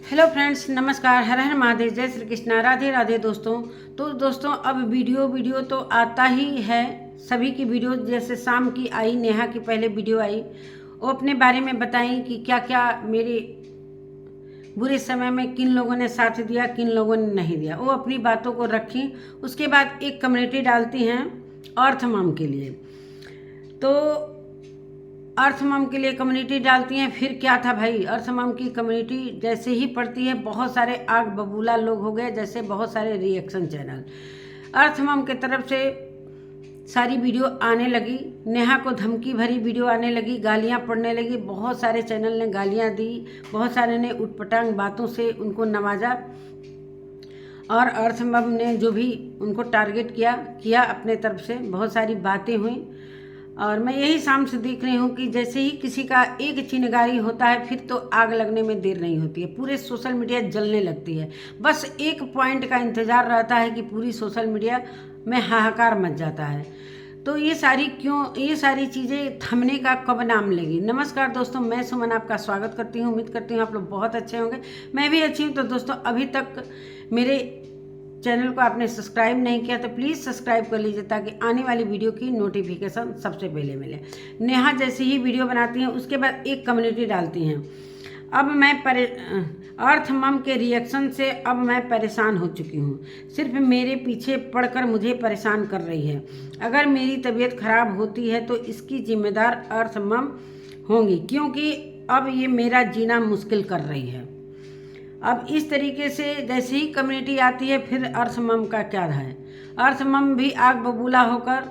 Hello friends, नमस्कार। हर हर महादेव, जय श्री कृष्णा, राधे राधे दोस्तों। तो दोस्तों अब वीडियो तो आता ही है सभी की वीडियो। जैसे शाम की आई, नेहा की पहले वीडियो आई, वो अपने बारे में बताई कि क्या क्या मेरे बुरे समय में किन लोगों ने साथ दिया, किन लोगों ने नहीं दिया। वो अपनी बातों को रखी। उसके बाद एक कम्युनिटी डालती हैं अर्थ मॉम के लिए। तो अर्थ मॉम के लिए कम्युनिटी डालती हैं। फिर क्या था भाई, अर्थ मॉम की कम्युनिटी जैसे ही पढ़ती है बहुत सारे आग बबूला लोग हो गए, जैसे बहुत सारे रिएक्शन चैनल अर्थ मॉम के तरफ से सारी वीडियो आने लगी। नेहा को धमकी भरी वीडियो आने लगी, गालियां पड़ने लगी। बहुत सारे चैनल ने गालियां दी, बहुत सारे ने उटपटांग बातों से उनको नवाजा। और अर्थ मॉम ने जो भी उनको टारगेट किया अपने तरफ से, बहुत सारी बातें हुई। और मैं यही शाम से देख रही हूँ कि जैसे ही किसी का एक चिनगारी होता है फिर तो आग लगने में देर नहीं होती है, पूरे सोशल मीडिया जलने लगती है। बस एक पॉइंट का इंतज़ार रहता है कि पूरी सोशल मीडिया में हाहाकार मच जाता है। तो ये सारी चीज़ें थमने का कब नाम लेगी। नमस्कार दोस्तों, मैं सुमन आपका स्वागत करती हूँ। उम्मीद करती हूँ आप लोग बहुत अच्छे होंगे, मैं भी अच्छी हूँ। तो दोस्तों अभी तक मेरे चैनल को आपने सब्सक्राइब नहीं किया तो प्लीज़ सब्सक्राइब कर लीजिए ताकि आने वाली वीडियो की नोटिफिकेशन सबसे पहले मिले। नेहा जैसे ही वीडियो बनाती हैं उसके बाद एक कम्युनिटी डालती हैं। अब मैं अर्थ मॉम के रिएक्शन से अब मैं परेशान हो चुकी हूँ। सिर्फ मेरे पीछे पड़कर मुझे परेशान कर रही है। अगर मेरी तबीयत खराब होती है तो इसकी जिम्मेदार अर्थ मॉम होंगी, क्योंकि अब ये मेरा जीना मुश्किल कर रही है। अब इस तरीके से जैसे ही कम्युनिटी आती है फिर अर्थ मॉम का क्या है। अर्थ मॉम भी आग बबूला होकर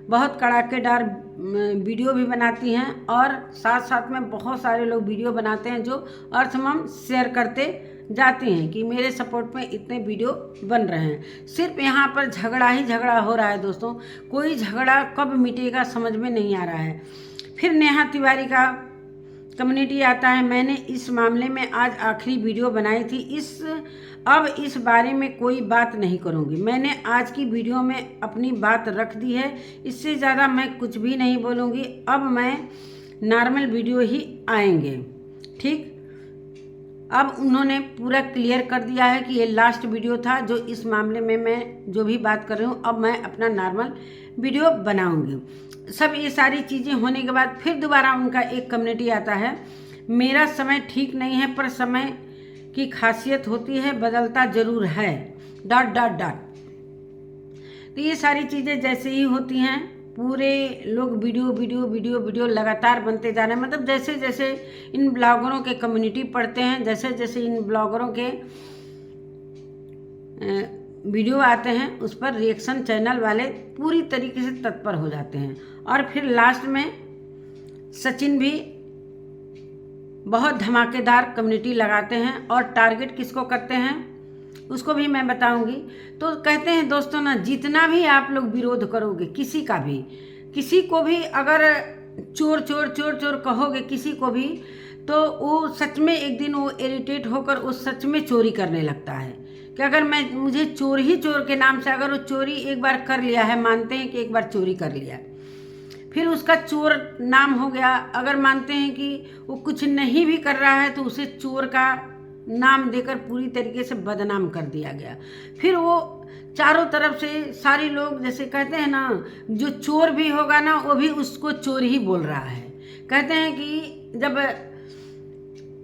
बहुत कड़ाकेदार वीडियो भी बनाती हैं और साथ साथ में बहुत सारे लोग वीडियो बनाते हैं जो अर्थ मॉम शेयर करते जाते हैं कि मेरे सपोर्ट में इतने वीडियो बन रहे हैं। सिर्फ यहाँ पर झगड़ा ही झगड़ा हो रहा है दोस्तों। कोई झगड़ा कब मिटेगा समझ में नहीं आ रहा है। फिर नेहा तिवारी का कम्युनिटी आता है। मैंने इस मामले में आज आखिरी वीडियो बनाई थी। अब इस बारे में कोई बात नहीं करूँगी। मैंने आज की वीडियो में अपनी बात रख दी है, इससे ज़्यादा मैं कुछ भी नहीं बोलूँगी। अब मैं नॉर्मल वीडियो ही आएंगे, ठीक। अब उन्होंने पूरा क्लियर कर दिया है कि ये लास्ट वीडियो था जो इस मामले में मैं जो भी बात कर रही हूँ, अब मैं अपना नॉर्मल वीडियो बनाऊँगी। सब ये सारी चीज़ें होने के बाद फिर दोबारा उनका एक कम्युनिटी आता है। मेरा समय ठीक नहीं है पर समय की खासियत होती है, बदलता ज़रूर है ... तो ये सारी चीज़ें जैसे ही होती हैं पूरे लोग वीडियो लगातार बनते जा रहे हैं। मतलब जैसे जैसे इन ब्लॉगरों के कम्युनिटी पढ़ते हैं, जैसे जैसे इन ब्लॉगरों के वीडियो आते हैं उस पर रिएक्शन चैनल वाले पूरी तरीके से तत्पर हो जाते हैं। और फिर लास्ट में सचिन भी बहुत धमाकेदार कम्युनिटी लगाते हैं और टारगेट किसको करते हैं उसको भी मैं बताऊंगी। तो कहते हैं दोस्तों ना, जितना भी आप लोग विरोध करोगे किसी को भी अगर चोर चोर चोर चोर कहोगे किसी को भी, तो वो सच में एक दिन वो इरिटेट होकर वो सच में चोरी करने लगता है कि अगर मुझे चोर ही चोर के नाम से, अगर वो चोरी एक बार कर लिया है, मानते हैं कि एक बार चोरी कर लिया, फिर उसका चोर नाम हो गया। अगर मानते हैं कि वो कुछ नहीं भी कर रहा है तो उसे चोर का नाम देकर पूरी तरीके से बदनाम कर दिया गया। फिर वो चारों तरफ से सारे लोग जैसे कहते हैं ना, जो चोर भी होगा ना वो भी उसको चोर ही बोल रहा है। कहते हैं कि जब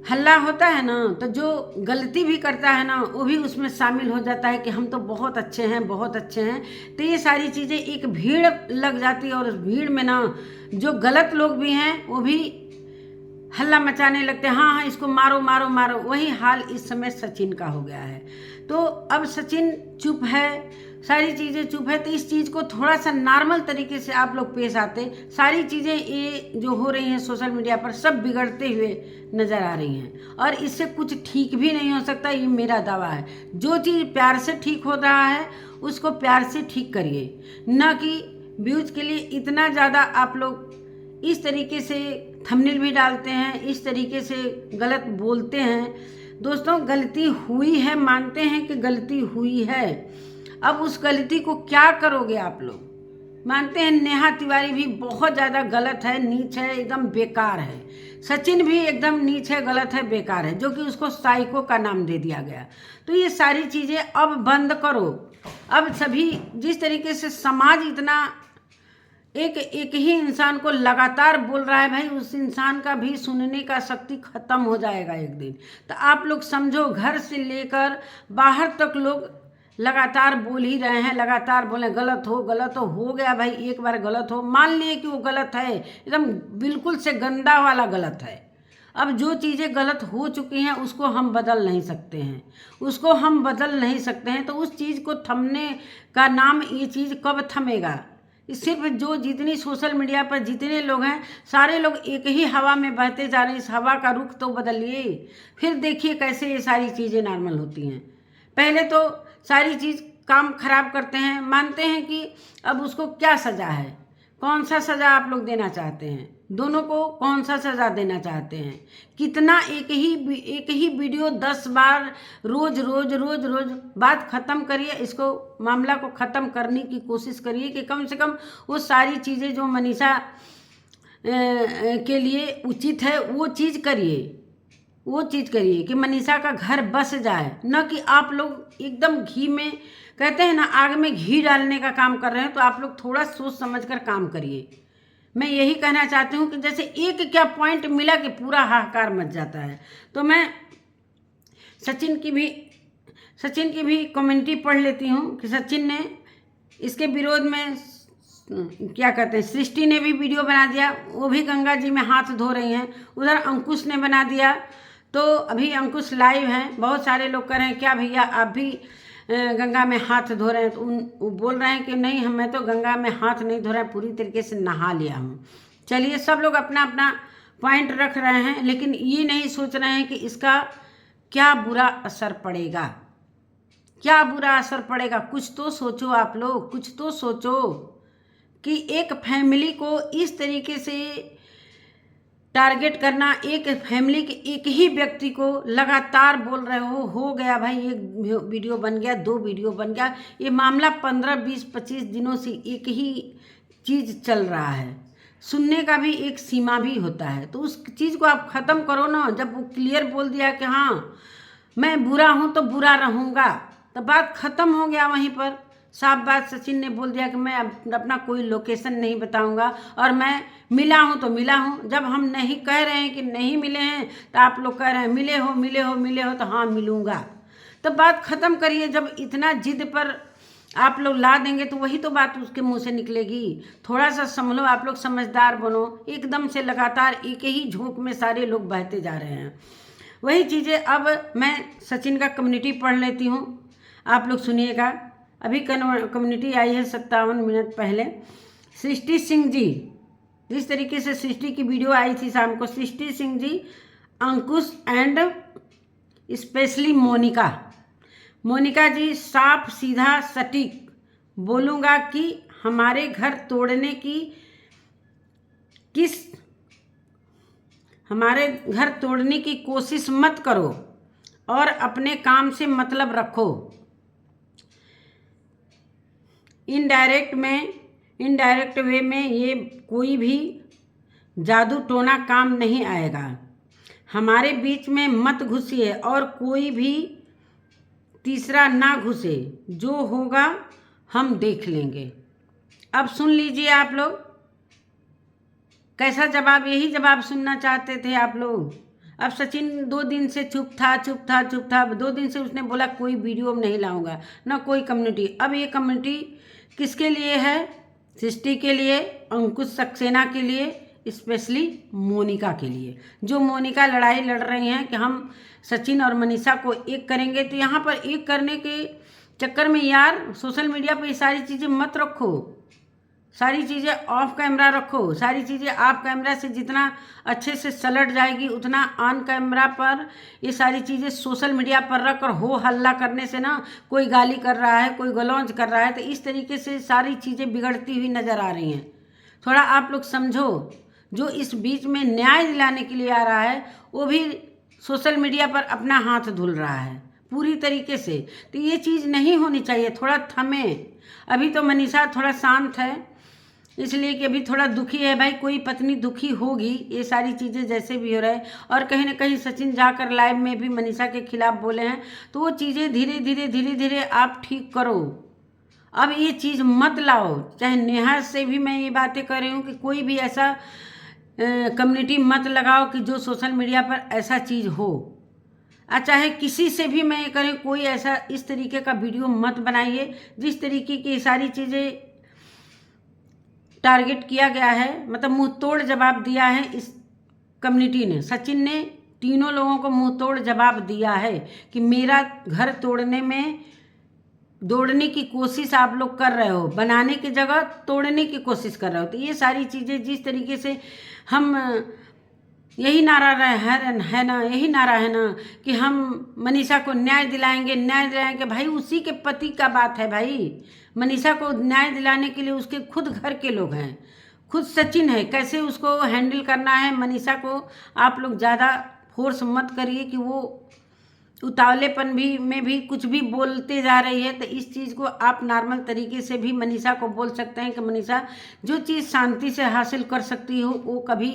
हल्ला होता है ना तो जो गलती भी करता है ना वो भी उसमें शामिल हो जाता है कि हम तो बहुत अच्छे हैं, बहुत अच्छे हैं। तो ये सारी चीज़ें एक भीड़ लग जाती है और उस भीड़ में ना जो गलत लोग भी हैं वो भी हल्ला मचाने लगते हैं, हाँ इसको मारो मारो मारो। वही हाल इस समय सचिन का हो गया है। तो अब सचिन चुप है, सारी चीज़ें चुप है। तो इस चीज़ को थोड़ा सा नॉर्मल तरीके से आप लोग पेश आते, सारी चीज़ें ये जो हो रही हैं सोशल मीडिया पर सब बिगड़ते हुए नज़र आ रही हैं और इससे कुछ ठीक भी नहीं हो सकता, ये मेरा दावा है। जो चीज़ प्यार से ठीक हो रहा है उसको प्यार से ठीक करिए, न कि व्यूज के लिए इतना ज़्यादा आप लोग इस तरीके से थंबनेल भी डालते हैं, इस तरीके से गलत बोलते हैं। दोस्तों गलती हुई है, मानते हैं कि गलती हुई है, अब उस गलती को क्या करोगे आप लोग। मानते हैं नेहा तिवारी भी बहुत ज़्यादा गलत है, नीच है, एकदम बेकार है। सचिन भी एकदम नीच है, गलत है, बेकार है, जो कि उसको साइको का नाम दे दिया गया। तो ये सारी चीज़ें अब बंद करो। अब सभी जिस तरीके से समाज इतना एक ही इंसान को लगातार बोल रहा है, भाई उस इंसान का भी सुनने का शक्ति खत्म हो जाएगा एक दिन। तो आप लोग समझो, घर से लेकर बाहर तक लोग लगातार बोल ही रहे हैं, लगातार बोले गलत हो गया भाई। एक बार गलत हो, मान लिए कि वो गलत है, एकदम बिल्कुल से गंदा वाला गलत है। अब जो चीज़ें गलत हो चुकी हैं उसको हम बदल नहीं सकते हैं, तो उस चीज़ को थमने का नाम, ये चीज़ कब थमेगा? सिर्फ जो जितनी सोशल मीडिया पर जितने लोग हैं, सारे लोग एक ही हवा में बहते जा रहे हैं। इस हवा का रुख तो बदलिए, फिर देखिए कैसे ये सारी चीज़ें नॉर्मल होती हैं। पहले तो सारी चीज़ काम खराब करते हैं, मानते हैं कि अब उसको क्या सज़ा है, कौन सा सज़ा आप लोग देना चाहते हैं, दोनों को कौन सा सज़ा देना चाहते हैं? कितना एक ही वीडियो 10 बार रोज बात ख़त्म करिए, इसको मामला को ख़त्म करने की कोशिश करिए कि कम से कम वो सारी चीज़ें जो मनीषा के लिए उचित है वो चीज़ करिए कि मनीषा का घर बस जाए, न कि आप लोग एकदम घी में, कहते हैं ना, आग में घी डालने का काम कर रहे हैं। तो आप लोग थोड़ा सोच समझ कर काम करिए। मैं यही कहना चाहती हूँ कि जैसे एक क्या पॉइंट मिला कि पूरा हाहाकार मच जाता है। तो मैं सचिन की भी कमेंट्री पढ़ लेती हूँ कि सचिन ने इसके विरोध में क्या कहते हैं, सृष्टि ने भी वीडियो बना दिया, वो भी गंगा जी में हाथ धो रही हैं। उधर अंकुश ने बना दिया, तो अभी अंकुश लाइव हैं। बहुत सारे लोग कह रहे हैं क्या भैया आप भी गंगा में हाथ धो रहे हैं? तो वो बोल रहे हैं कि नहीं, मैं तो गंगा में हाथ नहीं धो रहा, पूरी तरीके से नहा लिया हूँ। चलिए, सब लोग अपना अपना पॉइंट रख रहे हैं, लेकिन ये नहीं सोच रहे हैं कि इसका क्या बुरा असर पड़ेगा, कुछ तो सोचो आप लोग, कुछ तो सोचो कि एक फैमिली को इस तरीके से टारगेट करना, एक फैमिली के एक ही व्यक्ति को लगातार बोल रहे हो गया भाई, एक वीडियो बन गया, 2 वीडियो बन गया, ये मामला 15, 20, 25 दिनों से एक ही चीज़ चल रहा है। सुनने का भी एक सीमा भी होता है, तो उस चीज़ को आप ख़त्म करो ना। जब वो क्लियर बोल दिया कि हाँ मैं बुरा हूँ तो बुरा रहूँगा, तो बात ख़त्म हो गया वहीं पर। साफ बात सचिन ने बोल दिया कि मैं अपना कोई लोकेशन नहीं बताऊंगा, और मैं मिला हूं तो मिला हूं। जब हम नहीं कह रहे हैं कि नहीं मिले हैं, तो आप लोग कह रहे हैं मिले हो, तो हाँ मिलूंगा। तो बात ख़त्म करिए। जब इतना जिद पर आप लोग ला देंगे तो वही तो बात उसके मुंह से निकलेगी। थोड़ा सा संभलो, आप लोग समझदार बनो। एकदम से लगातार एक ही झोंक में सारे लोग बहते जा रहे हैं। वही चीज़ें अब मैं सचिन का कम्युनिटी पढ़ लेती हूँ, आप लोग सुनिएगा। अभी कम्युनिटी आई है 57 मिनट पहले। सृष्टि सिंह जी, जिस तरीके से सृष्टि की वीडियो आई थी शाम को, सृष्टि सिंह जी, अंकुश एंड स्पेशली मोनिका जी, साफ सीधा सटीक बोलूँगा कि हमारे घर तोड़ने की कोशिश मत करो और अपने काम से मतलब रखो। इनडायरेक्ट वे में ये कोई भी जादू टोना काम नहीं आएगा। हमारे बीच में मत घुसिए और कोई भी तीसरा ना घुसे, जो होगा हम देख लेंगे। अब सुन लीजिए आप लोग, कैसा जवाब, यही जवाब सुनना चाहते थे आप लोग। अब सचिन 2 दिन से चुप था। 2 दिन से उसने बोला कोई वीडियो नहीं लाऊंगा, ना कोई कम्युनिटी। अब ये कम्युनिटी किसके लिए है? सृष्टि के लिए, अंकुश सक्सेना के लिए, स्पेशली मोनिका के लिए। जो मोनिका लड़ाई लड़ रही हैं कि हम सचिन और मनीषा को एक करेंगे। तो यहाँ पर एक करने के चक्कर में यार सोशल मीडिया पर ये सारी चीज़ें मत रखो, सारी चीज़ें ऑफ कैमरा रखो। सारी चीज़ें आप कैमरा से जितना अच्छे से सलट जाएगी, उतना ऑन कैमरा पर ये सारी चीज़ें सोशल मीडिया पर रख कर हो हल्ला करने से ना, कोई गाली कर रहा है, कोई गलौज कर रहा है, तो इस तरीके से सारी चीज़ें बिगड़ती हुई नज़र आ रही हैं। थोड़ा आप लोग समझो। जो इस बीच में न्याय दिलाने के लिए आ रहा है, वो भी सोशल मीडिया पर अपना हाथ धुल रहा है पूरी तरीके से। तो ये चीज़ नहीं होनी चाहिए, थोड़ा थमे। अभी तो मनीषा थोड़ा शांत है, इसलिए कि अभी थोड़ा दुखी है भाई, कोई पत्नी दुखी होगी, ये सारी चीज़ें जैसे भी हो रहा है। और कहीं ना कहीं सचिन जाकर लाइव में भी मनीषा के खिलाफ बोले हैं, तो वो चीज़ें धीरे धीरे आप ठीक करो। अब ये चीज़ मत लाओ। चाहे नेहा से भी मैं ये बातें कर रही हूँ कि कोई भी ऐसा कम्युनिटी मत लगाओ कि जो सोशल मीडिया पर ऐसा चीज़ हो। चाहे किसी से भी मैं ये करें, कोई ऐसा इस तरीके का वीडियो मत बनाइए जिस तरीके की सारी चीज़ें टारगेट किया गया है। मतलब मुंह तोड़ जवाब दिया है इस कम्युनिटी ने। सचिन ने तीनों लोगों को मुंह तोड़ जवाब दिया है कि मेरा घर तोड़ने में दौड़ने की कोशिश आप लोग कर रहे हो, बनाने की जगह तोड़ने की कोशिश कर रहे हो। तो ये सारी चीज़ें जिस तरीके से हम यही नारा है ना, यही नारा है ना कि हम मनीषा को न्याय दिलाएंगे। भाई उसी के पति का बात है भाई। मनीषा को न्याय दिलाने के लिए उसके खुद घर के लोग हैं, खुद सचिन है। कैसे उसको हैंडल करना है, मनीषा को आप लोग ज़्यादा फोर्स मत करिए कि वो उतावलेपन में भी कुछ भी बोलते जा रही है। तो इस चीज़ को आप नॉर्मल तरीके से भी मनीषा को बोल सकते हैं कि मनीषा, जो चीज़ शांति से हासिल कर सकती हो वो कभी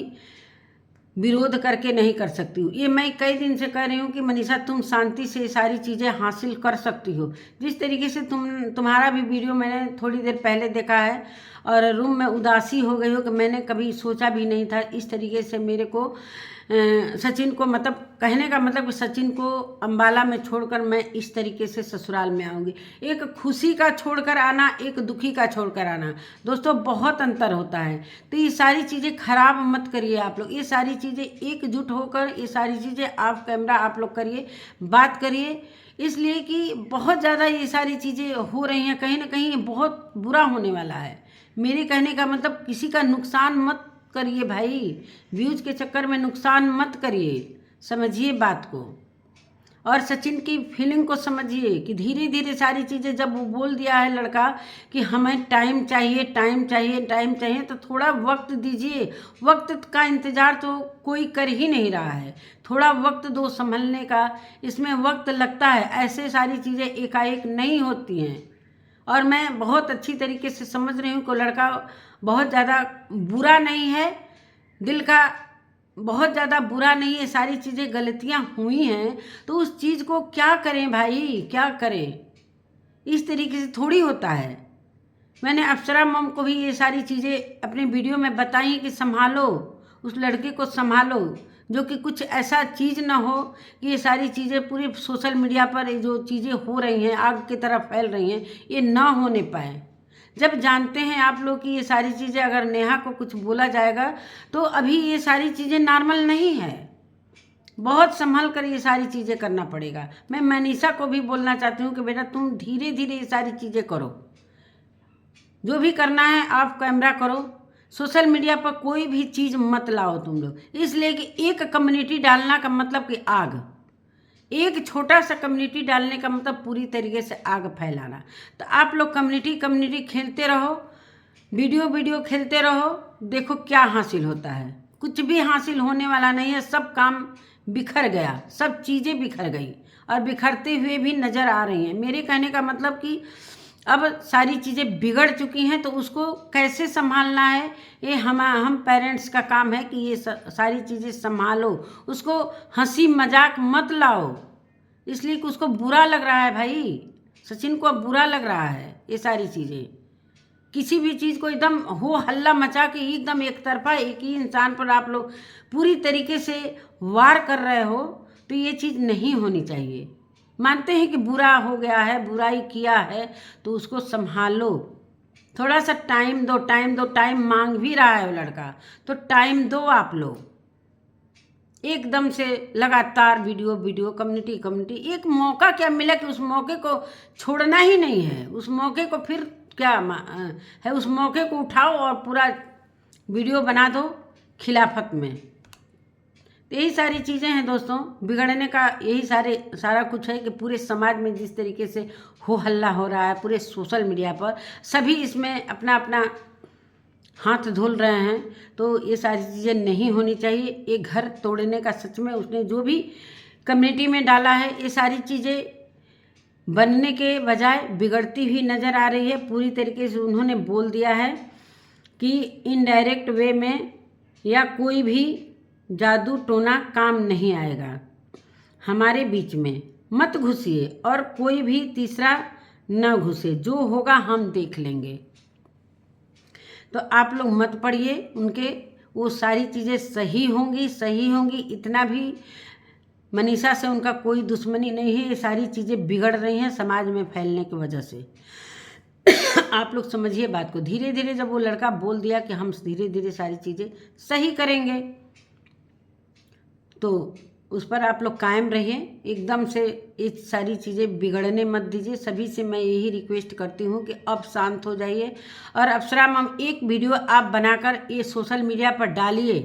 विरोध करके नहीं कर सकती हूँ। ये मैं कई दिन से कह रही हूँ कि मनीषा तुम शांति से सारी चीज़ें हासिल कर सकती हो। जिस तरीके से तुम्हारा भी वीडियो मैंने थोड़ी देर पहले देखा है और रूम में उदासी हो गई हो कि मैंने कभी सोचा भी नहीं था इस तरीके से मेरे को सचिन को, मतलब कहने का मतलब कि सचिन को अंबाला में छोड़कर मैं इस तरीके से ससुराल में आऊँगी। एक खुशी का छोड़कर आना, एक दुखी का छोड़कर आना, दोस्तों बहुत अंतर होता है। तो ये सारी चीज़ें खराब मत करिए आप लोग। ये सारी चीज़ें एकजुट होकर ये सारी चीज़ें आप कैमरा आप लोग करिए, बात करिए। इसलिए कि बहुत ज़्यादा ये सारी चीज़ें हो रही हैं, कहीं ना कहीं बहुत बुरा होने वाला है। मेरे कहने का मतलब किसी का नुकसान मत करिए भाई, व्यूज के चक्कर में नुकसान मत करिए, समझिए बात को। और सचिन की फीलिंग को समझिए कि धीरे धीरे सारी चीज़ें, जब वो बोल दिया है लड़का कि हमें टाइम चाहिए, तो थोड़ा वक्त दीजिए। वक्त का इंतज़ार तो कोई कर ही नहीं रहा है। थोड़ा वक्त दो संभलने का, इसमें वक्त लगता है। ऐसे सारी चीज़ें एकाएक नहीं होती हैं। और मैं बहुत अच्छी तरीके से समझ रही हूँ कि लड़का बहुत ज़्यादा बुरा नहीं है, दिल का बहुत ज़्यादा बुरा नहीं है। सारी चीज़ें गलतियाँ हुई हैं तो उस चीज़ को क्या करें भाई, क्या करें। इस तरीके से थोड़ी होता है। मैंने अप्सरा मम को भी ये सारी चीज़ें अपने वीडियो में बताई कि संभालो, उस लड़के को संभालो, जो कि कुछ ऐसा चीज़ ना हो कि ये सारी चीज़ें पूरे सोशल मीडिया पर जो चीज़ें हो रही हैं, आग की तरह फैल रही हैं, ये ना होने पाए। जब जानते हैं आप लोग कि ये सारी चीज़ें अगर नेहा को कुछ बोला जाएगा तो अभी ये सारी चीज़ें नॉर्मल नहीं है। बहुत संभल कर ये सारी चीज़ें करना पड़ेगा। मैं मनीषा को भी बोलना चाहती हूँ कि बेटा तुम धीरे धीरे ये सारी चीज़ें करो, जो भी करना है आप कैमरा करो। सोशल मीडिया पर कोई भी चीज़ मत लाओ तुम लोग, इसलिए कि एक कम्युनिटी डालना का मतलब कि आग, एक छोटा सा कम्युनिटी डालने का मतलब पूरी तरीके से आग फैलाना। तो आप लोग कम्युनिटी खेलते रहो, वीडियो खेलते रहो, देखो क्या हासिल होता है। कुछ भी हासिल होने वाला नहीं है। सब काम बिखर गया, सब चीज़ें बिखर गई और बिखरते हुए भी नज़र आ रही हैं। मेरे कहने का मतलब कि अब सारी चीज़ें बिगड़ चुकी हैं, तो उसको कैसे संभालना है ये हम पेरेंट्स का काम है कि ये सारी चीज़ें संभालो। उसको हंसी मजाक मत लाओ, इसलिए कि उसको बुरा लग रहा है भाई। सचिन को अब बुरा लग रहा है ये सारी चीज़ें। किसी भी चीज़ को एकदम हो हल्ला मचा के एकदम एक तरफा एक ही इंसान पर आप लोग पूरी तरीके से वार कर रहे हो, तो ये चीज़ नहीं होनी चाहिए। मानते हैं कि बुरा हो गया है, बुराई किया है, तो उसको संभालो। थोड़ा सा टाइम दो, टाइम मांग भी रहा है वो लड़का, तो टाइम दो आप लोग। एकदम से लगातार वीडियो कम्युनिटी एक मौका क्या मिला कि उस मौके को छोड़ना ही नहीं है। उस मौके को फिर क्या है, उस मौके को उठाओ और पूरा वीडियो बना दो खिलाफत में। तो यही सारी चीज़ें हैं दोस्तों, बिगड़ने का यही सारा कुछ है कि पूरे समाज में जिस तरीके से हो हल्ला हो रहा है, पूरे सोशल मीडिया पर सभी इसमें अपना अपना हाथ धुल रहे हैं, तो ये सारी चीज़ें नहीं होनी चाहिए। ये घर तोड़ने का सच में उसने जो भी कम्युनिटी में डाला है, ये सारी चीज़ें बनने के बजाय बिगड़ती हुई नज़र आ रही है। पूरी तरीके से उन्होंने बोल दिया है कि इनडायरेक्ट वे में या कोई भी जादू टोना काम नहीं आएगा। हमारे बीच में मत घुसिए और कोई भी तीसरा न घुसे, जो होगा हम देख लेंगे। तो आप लोग मत पढ़िए उनके, वो सारी चीज़ें सही होंगी। इतना भी मनीषा से उनका कोई दुश्मनी नहीं है, ये सारी चीज़ें बिगड़ रही हैं समाज में फैलने की वजह से। आप लोग समझिए बात को। धीरे धीरे जब वो लड़का बोल दिया कि हम धीरे धीरे सारी चीज़ें सही करेंगे, तो उस पर आप लोग कायम रहिए। एकदम से ये सारी चीज़ें बिगड़ने मत दीजिए। सभी से मैं यही रिक्वेस्ट करती हूँ कि अब शांत हो जाइए। और अप्सरा मैम, एक वीडियो आप बनाकर ये सोशल मीडिया पर डालिए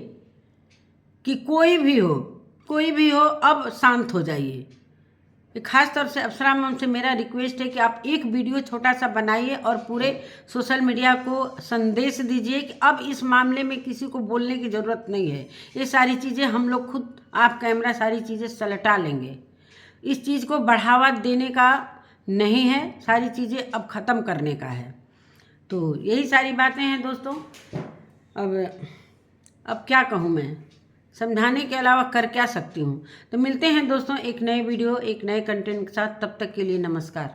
कि कोई भी हो अब शांत हो जाइए। खास तौर से अप्सरा मैम से मेरा रिक्वेस्ट है कि आप एक वीडियो छोटा सा बनाइए और पूरे सोशल मीडिया को संदेश दीजिए कि अब इस मामले में किसी को बोलने की ज़रूरत नहीं है। ये सारी चीज़ें हम लोग खुद आप कैमरा सारी चीज़ें सलटा लेंगे। इस चीज़ को बढ़ावा देने का नहीं है, सारी चीज़ें अब ख़त्म करने का है। तो यही सारी बातें हैं दोस्तों। अब क्या कहूँ मैं, समझाने के अलावा कर क्या सकती हूँ। तो मिलते हैं दोस्तों एक नए वीडियो एक नए कंटेंट के साथ। तब तक के लिए नमस्कार।